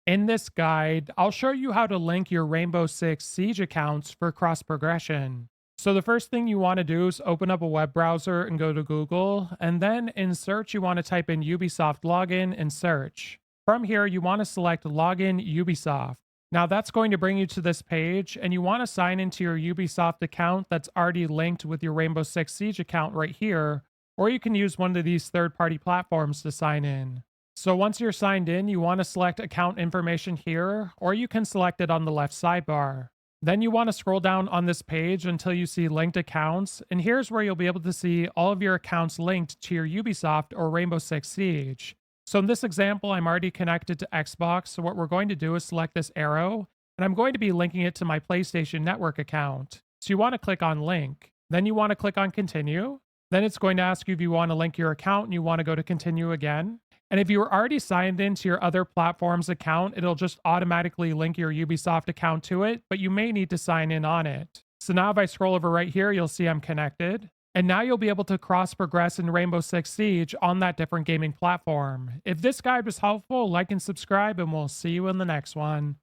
In this guide, I'll show you how to link your Rainbow Six Siege accounts for cross progression. So, the first thing you want to do is open up a web browser and go to Google, and then in search, you want to type in Ubisoft login and search. From here, you want to select Login Ubisoft. Now, that's going to bring you to this page, and you want to sign into your Ubisoft account that's already linked with your Rainbow Six Siege account right here, or you can use one of these third party platforms to sign in. So once you're signed in, you want to select account information here, or you can select it on the left sidebar. Then you want to scroll down on this page until you see linked accounts, and here's where you'll be able to see all of your accounts linked to your Ubisoft or Rainbow Six Siege. So in this example, I'm already connected to Xbox, so what we're going to do is select this arrow, and I'm going to be linking it to my PlayStation Network account. So you want to click on link. Then you want to click on continue. Then it's going to ask you if you want to link your account and you want to go to continue again. And if you were already signed into your other platform's account, it'll just automatically link your Ubisoft account to it, but you may need to sign in on it. So now if I scroll over right here, you'll see I'm connected. And now you'll be able to cross progress in Rainbow Six Siege on that different gaming platform. If this guide was helpful, like and subscribe, and we'll see you in the next one.